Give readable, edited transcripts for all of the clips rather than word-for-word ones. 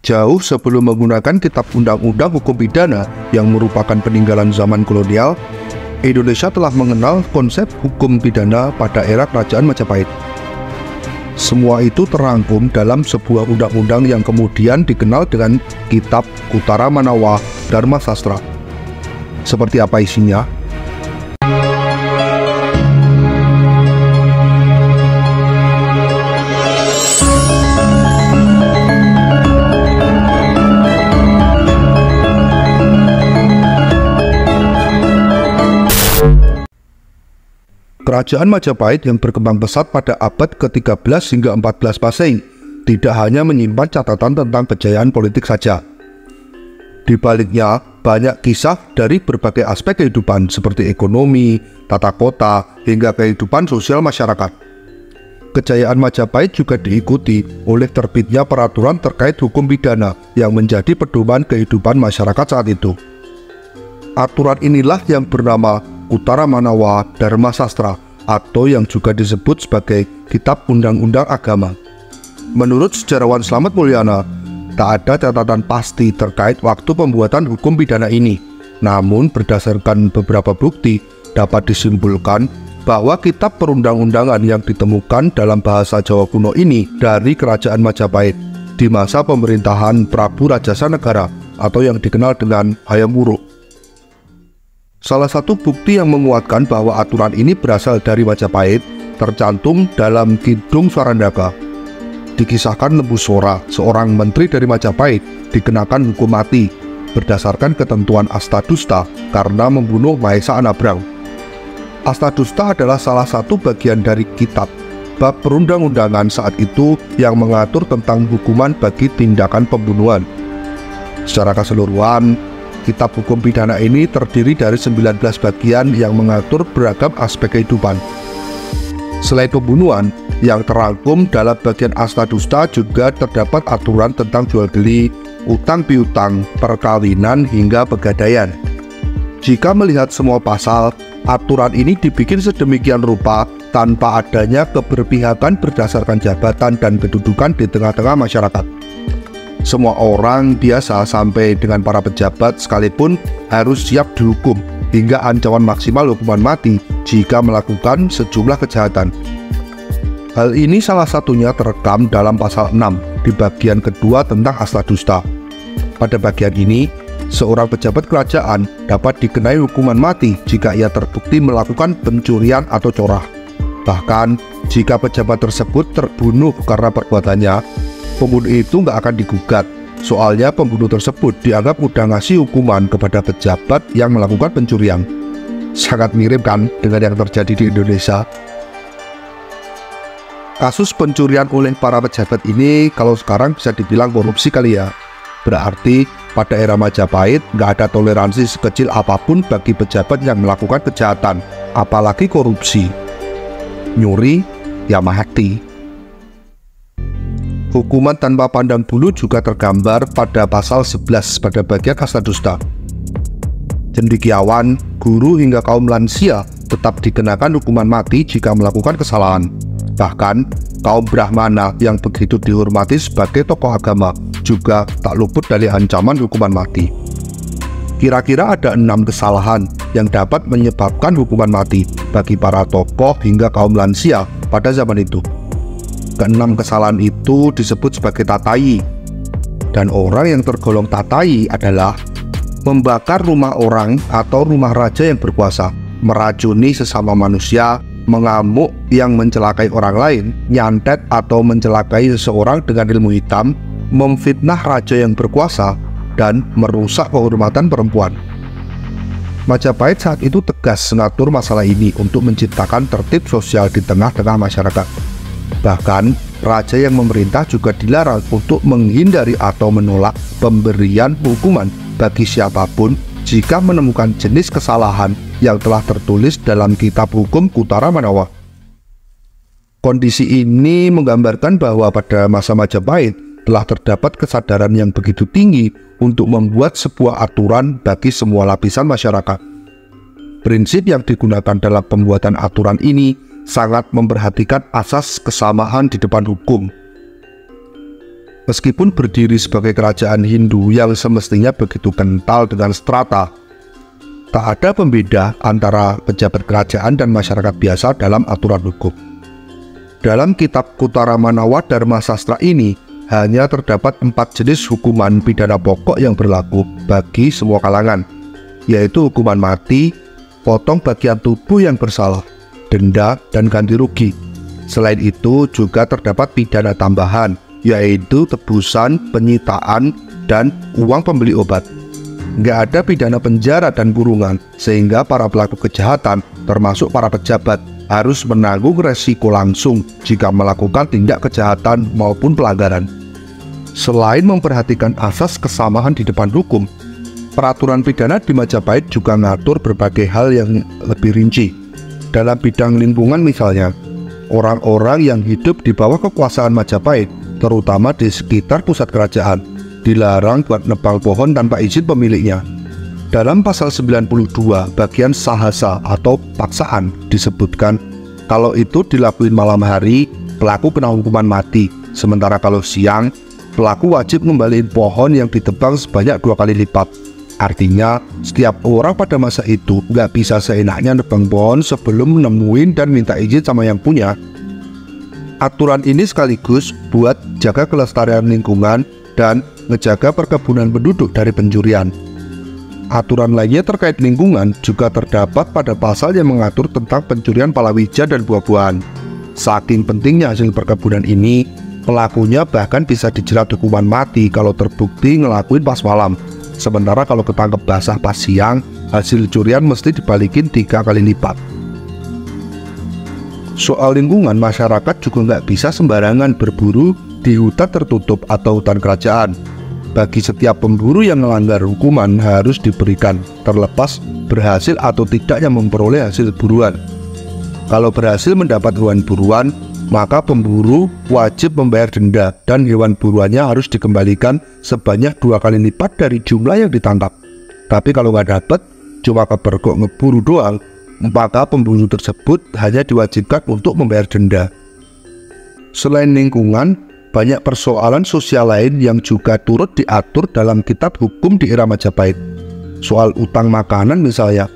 Jauh sebelum menggunakan kitab undang-undang hukum pidana yang merupakan peninggalan zaman kolonial, Indonesia telah mengenal konsep hukum pidana pada era Kerajaan Majapahit. Semua itu terangkum dalam sebuah undang-undang yang kemudian dikenal dengan Kitab Kuttara Manawa Dharma Sastra. Seperti apa isinya? Kerajaan Majapahit yang berkembang pesat pada abad ke-13 hingga 14 Masehi tidak hanya menyimpan catatan tentang kejayaan politik saja. Di baliknya, banyak kisah dari berbagai aspek kehidupan seperti ekonomi, tata kota, hingga kehidupan sosial masyarakat. Kejayaan Majapahit juga diikuti oleh terbitnya peraturan terkait hukum pidana yang menjadi pedoman kehidupan masyarakat saat itu. Aturan inilah yang bernama Kuttara Manawa Dharma Sastra atau yang juga disebut sebagai Kitab Undang-Undang Agama. Menurut sejarawan Slamet Mulyana, tak ada catatan pasti terkait waktu pembuatan hukum pidana ini. Namun berdasarkan beberapa bukti dapat disimpulkan bahwa kitab perundang-undangan yang ditemukan dalam bahasa Jawa kuno ini dari Kerajaan Majapahit di masa pemerintahan Prabu Rajasa Negara atau yang dikenal dengan Hayam Wuruk. Salah satu bukti yang menguatkan bahwa aturan ini berasal dari Majapahit tercantum dalam Kidung Swarandaka. Dikisahkan Lembu Sora, seorang menteri dari Majapahit, dikenakan hukum mati berdasarkan ketentuan Astadusta karena membunuh Mahesa Anabrang. Astadusta adalah salah satu bagian dari kitab bab perundang-undangan saat itu yang mengatur tentang hukuman bagi tindakan pembunuhan. Secara keseluruhan, kitab hukum pidana ini terdiri dari 19 bagian yang mengatur beragam aspek kehidupan. Selain pembunuhan, yang terangkum dalam bagian Astadusta juga terdapat aturan tentang jual beli, utang piutang, perkawinan, hingga pegadaian. Jika melihat semua pasal, aturan ini dibikin sedemikian rupa tanpa adanya keberpihakan berdasarkan jabatan dan kedudukan di tengah-tengah masyarakat. Semua orang biasa sampai dengan para pejabat sekalipun harus siap dihukum hingga ancaman maksimal hukuman mati jika melakukan sejumlah kejahatan. Hal ini salah satunya terekam dalam pasal 6 di bagian kedua tentang Astadusta. Pada bagian ini, seorang pejabat kerajaan dapat dikenai hukuman mati jika ia terbukti melakukan pencurian atau corah. Bahkan, jika pejabat tersebut terbunuh karena perbuatannya, pembunuh itu nggak akan digugat, soalnya pembunuh tersebut dianggap udah ngasih hukuman kepada pejabat yang melakukan pencurian. Sangat mirip kan dengan yang terjadi di Indonesia. Kasus pencurian oleh para pejabat ini kalau sekarang bisa dibilang korupsi kali ya. Berarti pada era Majapahit nggak ada toleransi sekecil apapun bagi pejabat yang melakukan kejahatan, apalagi korupsi. Nyuri, ya mati. Hukuman tanpa pandang bulu juga tergambar pada pasal 11 pada bagian Astadusta. Cendekiawan, guru hingga kaum lansia tetap dikenakan hukuman mati jika melakukan kesalahan. Bahkan, kaum Brahmana yang begitu dihormati sebagai tokoh agama juga tak luput dari ancaman hukuman mati. Kira-kira ada 6 kesalahan yang dapat menyebabkan hukuman mati bagi para tokoh hingga kaum lansia pada zaman itu. Keenam kesalahan itu disebut sebagai tatayi. Dan orang yang tergolong tatayi adalah membakar rumah orang atau rumah raja yang berkuasa, meracuni sesama manusia, mengamuk yang mencelakai orang lain, nyantet atau mencelakai seseorang dengan ilmu hitam, memfitnah raja yang berkuasa, dan merusak kehormatan perempuan. Majapahit saat itu tegas mengatur masalah ini untuk menciptakan tertib sosial di tengah-tengah masyarakat. Bahkan, raja yang memerintah juga dilarang untuk menghindari atau menolak pemberian hukuman bagi siapapun jika menemukan jenis kesalahan yang telah tertulis dalam kitab hukum Kuttara Manawa. Kondisi ini menggambarkan bahwa pada masa Majapahit telah terdapat kesadaran yang begitu tinggi untuk membuat sebuah aturan bagi semua lapisan masyarakat. Prinsip yang digunakan dalam pembuatan aturan ini sangat memperhatikan asas kesamaan di depan hukum. Meskipun berdiri sebagai kerajaan Hindu yang semestinya begitu kental dengan strata, tak ada pembeda antara pejabat kerajaan dan masyarakat biasa dalam aturan hukum. Dalam kitab Kuttara Manawa Dharma Sastra ini, hanya terdapat 4 jenis hukuman pidana pokok yang berlaku bagi semua kalangan, yaitu hukuman mati, potong bagian tubuh yang bersalah, denda, dan ganti rugi. Selain itu juga terdapat pidana tambahan, yaitu tebusan, penyitaan, dan uang pembeli obat. Nggak ada pidana penjara dan kurungan, sehingga para pelaku kejahatan, termasuk para pejabat, harus menanggung resiko langsung jika melakukan tindak kejahatan maupun pelanggaran. Selain memperhatikan asas kesamaan di depan hukum, peraturan pidana di Majapahit juga mengatur berbagai hal yang lebih rinci. Dalam bidang lingkungan misalnya, orang-orang yang hidup di bawah kekuasaan Majapahit, terutama di sekitar pusat kerajaan, dilarang buat nebang pohon tanpa izin pemiliknya. Dalam pasal 92 bagian sahasa atau paksaan disebutkan kalau itu dilakuin malam hari, pelaku kena hukuman mati, sementara kalau siang, pelaku wajib ngembaliin pohon yang ditebang sebanyak 2 kali lipat. Artinya, setiap orang pada masa itu nggak bisa seenaknya nebang pohon sebelum nemuin dan minta izin sama yang punya. Aturan ini sekaligus buat jaga kelestarian lingkungan dan ngejaga perkebunan penduduk dari pencurian. Aturan lainnya terkait lingkungan juga terdapat pada pasal yang mengatur tentang pencurian palawija dan buah-buahan. Saking pentingnya hasil perkebunan ini, pelakunya bahkan bisa dijerat hukuman mati kalau terbukti ngelakuin pas malam. Sementara kalau ketangkep basah pas siang, hasil curian mesti dibalikin 3 kali lipat. Soal lingkungan, masyarakat juga nggak bisa sembarangan berburu di hutan tertutup atau hutan kerajaan. Bagi setiap pemburu yang melanggar hukuman harus diberikan, terlepas berhasil atau tidaknya memperoleh hasil buruan. Kalau berhasil mendapat hewan buruan, maka pemburu wajib membayar denda dan hewan buruannya harus dikembalikan sebanyak 2 kali lipat dari jumlah yang ditangkap. Tapi kalau nggak dapat, cuma kepergok ngeburu doang, maka pemburu tersebut hanya diwajibkan untuk membayar denda. Selain lingkungan, banyak persoalan sosial lain yang juga turut diatur dalam kitab hukum di era Majapahit. Soal utang makanan misalnya,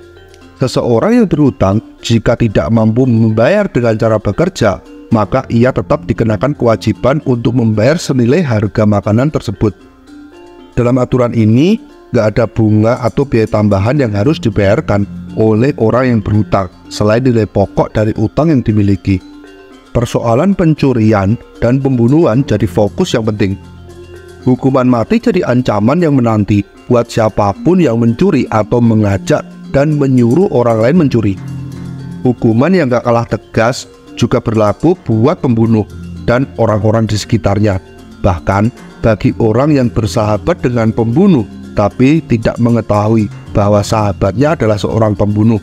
seseorang yang berhutang jika tidak mampu membayar dengan cara bekerja, maka ia tetap dikenakan kewajiban untuk membayar senilai harga makanan tersebut. Dalam aturan ini, nggak ada bunga atau biaya tambahan yang harus dibayarkan oleh orang yang berhutang selain nilai pokok dari utang yang dimiliki. Persoalan pencurian dan pembunuhan jadi fokus yang penting. Hukuman mati jadi ancaman yang menanti buat siapapun yang mencuri atau mengajak dan menyuruh orang lain mencuri. Hukuman yang gak kalah tegas juga berlaku buat pembunuh dan orang-orang di sekitarnya. Bahkan bagi orang yang bersahabat dengan pembunuh tapi tidak mengetahui bahwa sahabatnya adalah seorang pembunuh,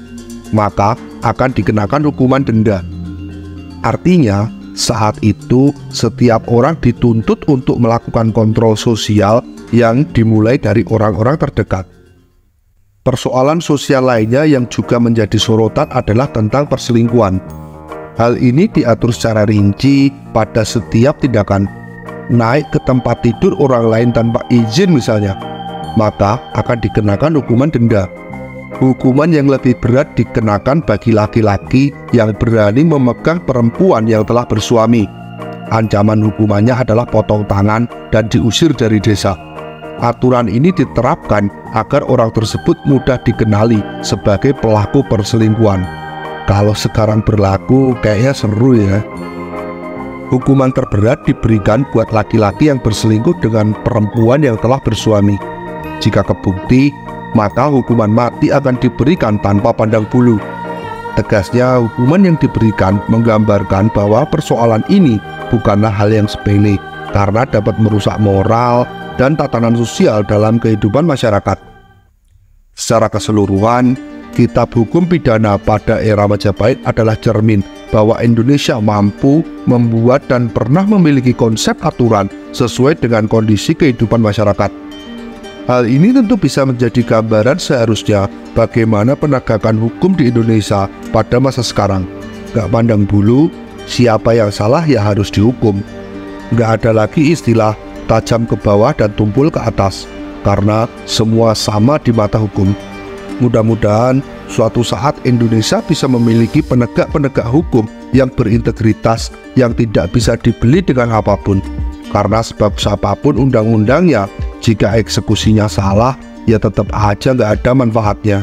maka akan dikenakan hukuman denda. Artinya, saat itu setiap orang dituntut untuk melakukan kontrol sosial yang dimulai dari orang-orang terdekat. Persoalan sosial lainnya yang juga menjadi sorotan adalah tentang perselingkuhan. Hal ini diatur secara rinci pada setiap tindakan. Naik ke tempat tidur orang lain tanpa izin misalnya, maka akan dikenakan hukuman denda. Hukuman yang lebih berat dikenakan bagi laki-laki yang berani memegang perempuan yang telah bersuami. Ancaman hukumannya adalah potong tangan dan diusir dari desa. Aturan ini diterapkan agar orang tersebut mudah dikenali sebagai pelaku perselingkuhan. Kalau sekarang berlaku kayaknya seru ya. Hukuman terberat diberikan buat laki-laki yang berselingkuh dengan perempuan yang telah bersuami. Jika kebukti, maka hukuman mati akan diberikan tanpa pandang bulu. Tegasnya, hukuman yang diberikan menggambarkan bahwa persoalan ini bukanlah hal yang sepele, karena dapat merusak moral dan tatanan sosial dalam kehidupan masyarakat. Secara keseluruhan, kitab hukum pidana pada era Majapahit adalah cermin bahwa Indonesia mampu membuat dan pernah memiliki konsep aturan sesuai dengan kondisi kehidupan masyarakat. Hal ini tentu bisa menjadi gambaran seharusnya bagaimana penegakan hukum di Indonesia pada masa sekarang. Gak pandang bulu, siapa yang salah ya harus dihukum. Gak ada lagi istilah tajam ke bawah dan tumpul ke atas, karena semua sama di mata hukum. Mudah-mudahan suatu saat Indonesia bisa memiliki penegak-penegak hukum yang berintegritas, yang tidak bisa dibeli dengan apapun. Karena sebab siapapun undang-undangnya, jika eksekusinya salah, ya tetap aja nggak ada manfaatnya.